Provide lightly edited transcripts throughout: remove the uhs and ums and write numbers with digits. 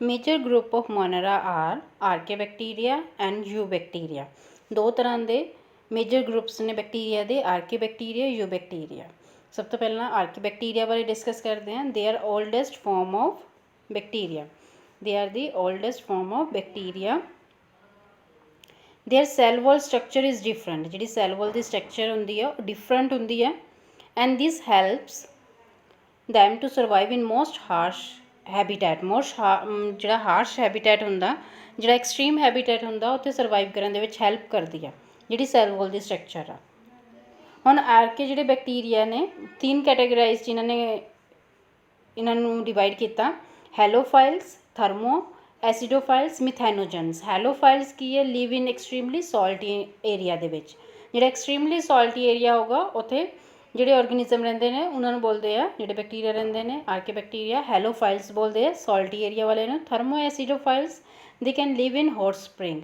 Major group of Monera are archaebacteria and eubacteria. ਦੋ ਤਰ੍ਹਾਂ ਦੇ ਮੇਜਰ ਗਰੁੱਪਸ ਨੇ ਬੈਕਟੀਰੀਆ ਦੇ, ਆਰਕੇਬੈਕਟੀਰੀਆ, ਯੂਬੈਕਟੀਰੀਆ। ਸਭ ਤੋਂ ਪਹਿਲਾਂ ਆਰਕੇਬੈਕਟੀਰੀਆ ਬਾਰੇ ਡਿਸਕਸ ਕਰਦੇ ਹਾਂ। They are oldest form of bacteria. They are the oldest form of bacteria. Their cell wall structure is different. जी सैल वॉल की स्ट्रक्चर होंगी है डिफरेंट होंगी है and this helps them to survive in most harsh habitat. Most जो harsh habitat होंगे, जो extreme habitat होंगे उत्थे सर्वाइव करने के हैल्प करती है जी सैल वॉल की स्ट्रक्चर आ। हुण आरके जोड़े बैक्टीरिया ने 3 कैटेगराइज जिन्होंने इन्हों डिवाइड किया, halophiles, thermoacidophiles, methanogens. Halophiles की है live in extremely salty area they which. जिहड़ा एक्सट्रीमली सॉल्टी एरिया होगा उत्थे जिहड़े ऑर्गेनिज्म रहिंदे ने उन्होंने बोलते हैं, जिहड़े बैक्टीरिया रहिंदे ने आर्केबैक्टीरिया, हैलोफाइल्स बोलते हैं सॉल्टी एरिया वाले ने। थर्मो एसिडोफाइल्स दे can live in hot spring,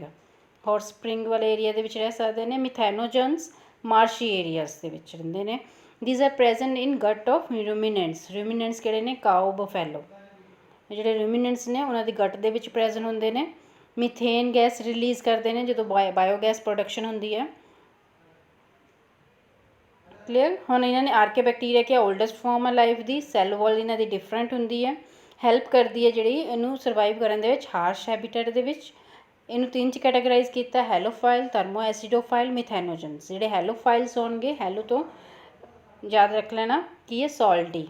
hot spring वाले एरिया दे विच रह सकते हैं। मिथेनोजेंस मार्शी एरियाज दे विच रहिंदे ने। These are present in gut of ruminants. Ruminants किहड़े ने? Cow, buffalo. ਜਿਹੜੇ रूमिनेंट्स ने उन्होंने गट ਦੇ ਵਿੱਚ ਪ੍ਰੈਜ਼ੈਂਟ ਹੁੰਦੇ ਨੇ। मीथेन गैस रिलीज़ करते हैं जो बायोगैस प्रोडक्शन होंगी है। क्लीयर। हुण इन्होंने आर्केबैक्टीरिया क्या ओल्डेस्ट फॉर्म है लाइफ की। सैल वॉल इन्हों की डिफरेंट होंगी है, हैल्प करती है जी इनू सर्वाइव करने हार्श हैबिटेट के इनू 3 च कैटेगराइज किया, हैलोफाइल, थर्मो एसिडोफाइल, मिथेनोजेंस। जोड़े हैलोफाइल्स होंगे, हैलो तो याद रख लेना कि ये सॉल्टी।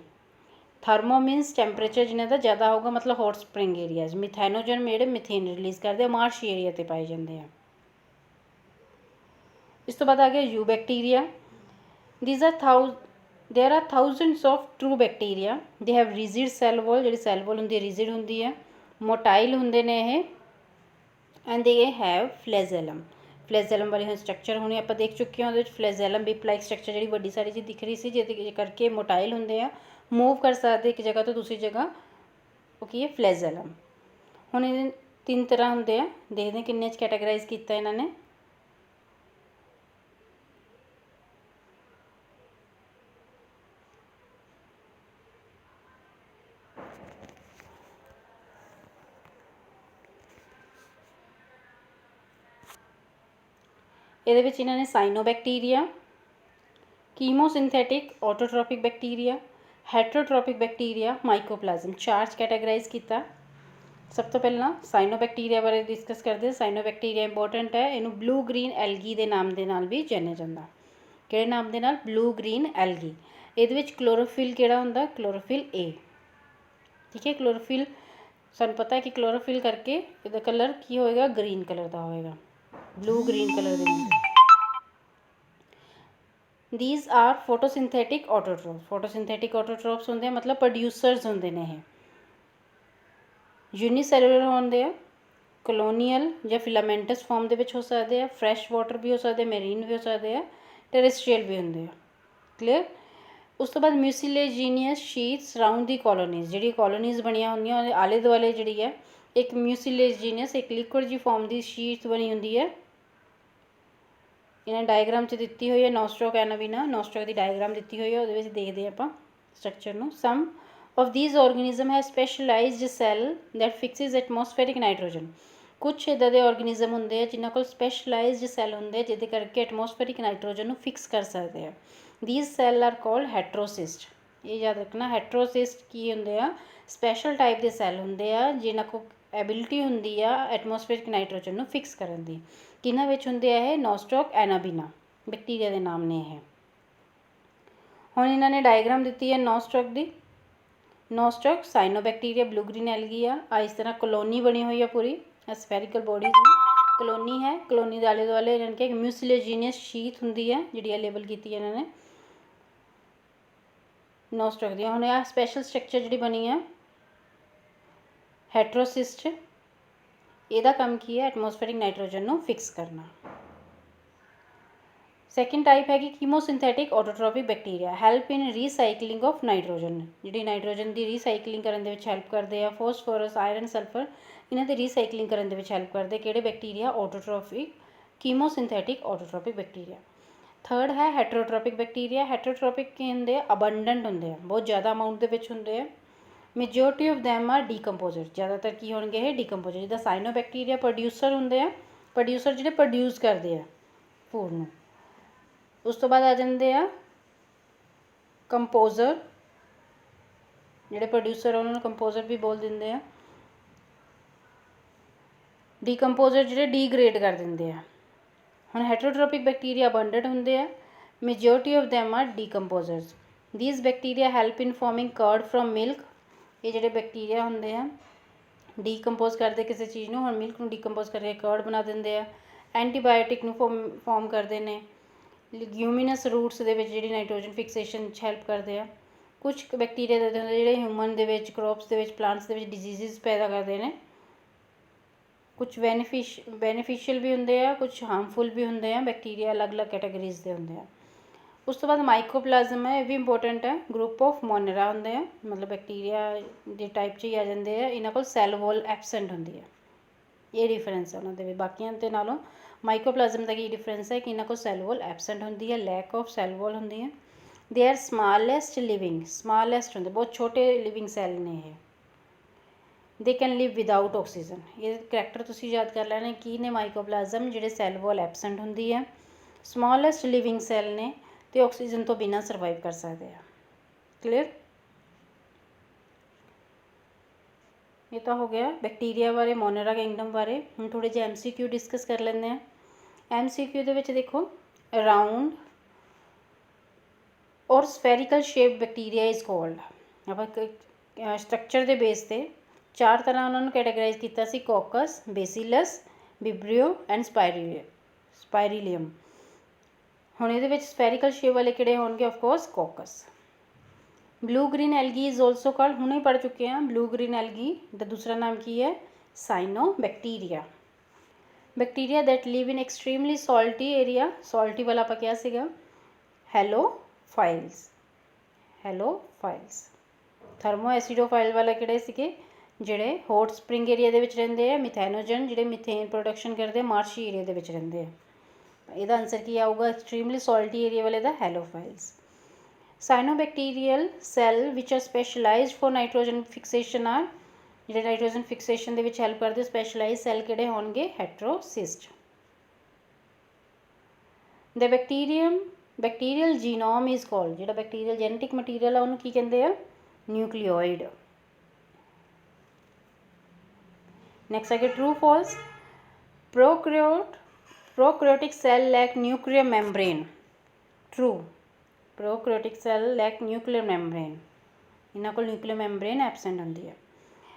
थर्मो मीनस टैंपरेचर जिन्हें का ज़्यादा होगा, मतलब हॉट स्प्रिंग एरियाज। मिथेनोजन मेरे मिथेन रिलीज़ करते हैं, मार्शी एरिया ते पाए जाते हैं। इस तो बाद आ गया eubacteria. These are there are thousands of true bacteria. They have rigid cell wall. जी सैल वॉल होंगी रिजिड होंगी है, मोटाइल होंगे ने ये, and they have flagellum. Flagellum वाली स्ट्रक्चर होनी आप देख चुके हैं। फ्लैजेलम बिप लाइक स्ट्रक्चर जी बड़ी सारी चीज़ दिख रही सी, जिहदे करके मोटाइल होंगे आ, मूव कर सकते एक जगह तो दूसरी जगह। वो की है? फ्लैजेलम। हुण ये 3 तरह होंगे आ, देखते हैं किन्ने कैटेगराइज किया इन्होंने। ये इन्होंने cyanobacteria, chemosynthetic, autotrophic bacteria, heterotrophic bacteria, mycoplasma, 4 categorise किया। सब तो पहला साइनोबैक्टीरिया बारे डिस्कस करते हैं। साइनोबैक्टीरिया इंपोर्टेंट है, इनू ब्लू ग्रीन एलगी के नाम के नाल भी जानिया जाता। किहड़े नाम के नाल? Blue green algae. ये क्लोरोफिल किहड़ा हुंदा? Chlorophyll A. ठीक है, क्लोरोफिल सानू पता है कि क्लोरोफिल करके इसका कलर की होएगा? ग्रीन कलर का होएगा, ब्लू ग्रीन कलर के होंगे। These are photosynthetic autotroph. Photosynthetic autotrophs होंगे मतलब प्रोड्यूसर्स होंगे ने। यूनीसैलुलर होंगे, कलोनीयल या फिलामेंटस फॉर्म के हो सकते हैं, फ्रैश वाटर भी हो सकते, मेरीन भी हो सकते हैं, टेरेस्ट्रीयल भी होंगे। क्लीयर। उस तो बाद mucilaginous sheets surround the colonies. जी कॉलोनीज बनिया होंगे आले दुआले जी है एक म्यूसिलेजीनियस एक लिक्विड जी फॉर्म की शीट्स बनी होंगी है। इन्हें डायग्राम च दी हुई है, नॉस्ट्रॉक एनाबीना नॉस्ट्रॉक की डायग्राम दी हुई है, वो देखते हैं आप स्ट्रक्चर में। सम ऑफ दीज ऑर्गेनिज्म है स्पैशलाइज्ड सैल दैट फिक्सिज एटमोसफेरिक नाइट्रोजन। कुछ इदा के ऑर्गेनिज्म होंगे जिन्होंने को स्पैशलाइज्ड सैल होंगे जिहदे करके एटमोसफेरिक नाइट्रोजन को फिक्स कर सकते हैं। These cell are called heterocyst. ये याद रखना, हेट्रोसिस्ट की होंगे आ? स्पैशल टाइप के सैल होंगे आ जिन्हों को एबिलिटी होंगी आ एटमोसफेरिक नाइट्रोजन को फिक्स करने की। किन्हां विच होंदे आ ये? नॉस्ट्रॉक एनाबीना बैक्टीरिया के नाम ने ये। हुण इन्होंने डायग्राम दी है नॉस्ट्रॉक की। नॉस्ट्रॉक साइनोबैक्टीरिया ब्लू ग्रीन एलगी आ इस तरह कॉलोनी बनी हुई है पूरी स्फेरिकल बॉडी कॉलोनी है। कॉलोनी के आले दुआले इन्होंने एक म्यूसिलेजीनियस शीथ होंगी है जी लेबल की इन्होंने नॉस्ट्रॉक दी। हुण यह स्पैशल स्ट्रक्चर जी बनी है हेट्रोसिस्ट, ਇਹਦਾ काम की है? एटमोसफेरिक नाइट्रोजन को फिक्स करना। सैकेंड टाइप है कि chemosynthetic autotrophic bacteria help in recycling of nitrogen. जी नाइट्रोजन की रीसाइकलिंग करने हैल्प करते हैं। फॉस्फोरस, आयरन, सल्फर इन्हों की रीसाइकलिंग करने हैल्प करते किहड़े bacteria? Autotrophic chemosynthetic autotrophic bacteria. Third है हेट्रोट्रॉपिक बैक्टीरिया। हेट्रोट्रॉपिक के होंगे अबंडेंट होंगे, बहुत ज़्यादा अमाउंट के होंगे majority of them are decomposer, ज़्यादातर की होंगे ये डीकंपोजर। जिदा साइनोबैक्टीरिया प्रोड्यूसर होंगे आ, प्रोड्यूसर जिहड़े प्रोड्यूस करते हैं फूड नूं। उस तो बाद आ जाते हैं कंपोजर, जिहड़े प्रोड्यूसर उन्होंने कंपोजर भी बोल देंगे हैं। डीकंपोजर जिहड़े डीग्रेड कर देंगे हैं। हुण हेटरोट्रोपिक बैक्टीरिया अबंडेंट होंगे हैं, majority of them are decomposers. These bacteria help in forming curd from milk. ये जिहड़े बैक्टीरिया होंगे हैं डीकंपोज करते किसी चीज़ नूं, हुण मिल्क नूं डीकंपोज करके कर्ड बना देंगे हैं। एंटीबायोटिक नूं फॉर्म करते हैं। लिग्यूमिनस रूट्स दे विच जिहड़ी नाइट्रोजन फिक्सेशन हैल्प करते हैं। कुछ बैक्टीरिया दे होंगे जिहड़े human they which, crops they which, plants they which disease पैदा करते हैं। कुछ बेनीफिशियल भी होंगे हैं, कुछ हार्मफुल भी होंगे हैं। बैक्टीरिया अलग अलग कैटेगरीज के होंगे हैं। उस तो बाद माइकोप्लाज्म है, ये भी इंपोर्टेंट है। ग्रुप ऑफ मोनेरा होंगे हैं, मतलब बैक्टीरिया के टाइप च ही आ जाते हैं। इन्हों को सैल वॉल एबसेंट होंगी है, ये डिफरेंस है उन्होंने बाकियों के नालों। माइकोप्लाज्म का की डिफरेंस है कि इन्हों को सैल वॉल एबसेंट होंगी है, लैक ऑफ सैल वॉल होंगी है। They are smallest living, smallest होंगे, बहुत छोटे लिविंग सैल ने ये। They can live without oxygen. ये करैक्टर तुसीं याद कर लेने की ने माइकोप्लाज्म जिहड़े सैल वॉल एबसेंट होंगी है, स्मॉलेस्ट लिविंग सैल ने, तो ऑक्सीजन तो बिना सर्वाइव कर सकते हैं। क्लीयर? ये तो हो गया बैक्टीरिया बारे, मोनेरा किंगडम बारे। हम थोड़े जे MCQ डिस्कस कर लेंगे हैं। MCQ दे विच देखो, राउंड और spherical shape bacteria is called. आप स्ट्रक्चर के बेस पे 4 तरह उन्होंने कैटेगराइज किया सी, coccus, bacillus, vibrio and spirillum. हुण इहदे विच स्फेरिकल शेप वाले किहड़े होणगे? Of course coccus. Blue green algae is also called, हुणे पढ़ चुके हैं ब्लू ग्रीन एल्गी दा दूसरा नाम की है? Cyanobacteria. Bacteria that live in extremely salty area, salty वाला आपां क्या सीगा? हेलोफाइल्स। हेलोफाइल्स। थर्मो एसिडोफाइल वाला किहड़े सीगे? जिहड़े हॉट स्प्रिंग एरिया दे विच रहिंदे आ। मिथेनोजन जिहड़े मिथेन प्रोडक्शन करते हैं मार्शी एरिया दे विच रहिंदे आ। इहदा आंसर की आऊगा? एक्सट्रीमली सॉल्टी एरिया वाले दा halophiles. Cyanobacterial cell which are specialised for nitrogen fixation are, जिहड़े नाइट्रोजन फिक्सेशन दे विच हैल्प करते स्पैशलाइज सैल किहड़े होणगे? Heterocyst. The bacterial genome is called, जिहड़ा बैक्टीरियल जेनेटिक मटीरियल है उन्होंने की कहते हैं? न्यूक्लियोइड। नेक्स्ट आगे true false. Prokaryotic cell lack nuclear membrane. True. Prokaryotic cell lack nuclear membrane, इन्हों को न्यूक्लियर मेम्ब्रेन एबसेंट होंगी है।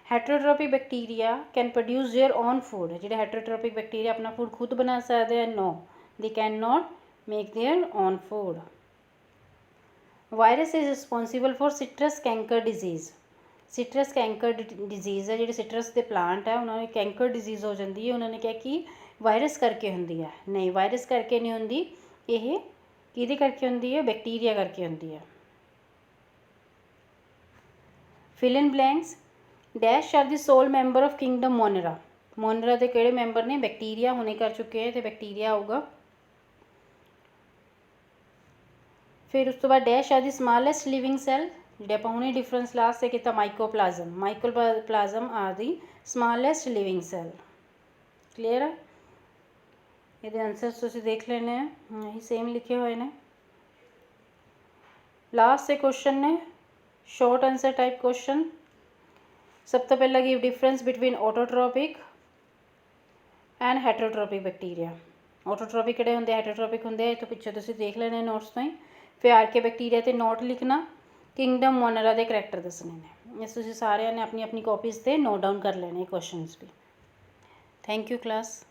Heterotrophic bacteria can produce their own food, जिहड़े हेटरोट्रोपिक बैक्टीरिया अपना फूड खुद बना सकते हैं? No, they can not make their own food. Virus is responsible for citrus canker disease. Citrus canker disease है, जिहड़े सिट्रस के प्लांट है उन्होंने कैंकर डिजीज़ हो जाती है। उन्होंने क्या कि वायरस करके होंगी है? नहीं, वायरस करके नहीं होंगी, ये किहदे करके होंगी है? बैक्टीरिया करके होंगी है। Fill in blanks. Dash are the sole member of kingdom Monera. Monera के किहड़े मैंबर ने? बैक्टीरिया हुणे कर चुके हैं, तो बैक्टीरिया आऊगा। फिर उस तो बाद dash are the smallest living cell, जिहड़े आपां हुणे डिफरेंस लास्ट से किया mycoplasma. Mycoplasma are the smallest living cell. Clear है? ये आंसर्स तुसीं देख लेने हैं, यही सेम लिखे हुए हैं। लास्ट से क्वेश्चन ने शॉर्ट आंसर टाइप क्वेश्चन। सब तो पहला give difference between autotrophic and heterotrophic bacteria. Autotrophic किहड़े होंगे? हेटरोट्रोपिक होंगे, तो पिछे तुसीं देख लेने नोट्स तो ही। फिर आर्के बैक्टीरिया ते नोट लिखना, किंगडम मोनेरा के करैक्टर दसने ने। इस तुसीं सारिਆਂ ने अपनी अपनी कॉपीज़ से नोट डाउन कर लेने क्वेश्चनस भी। Thank you class.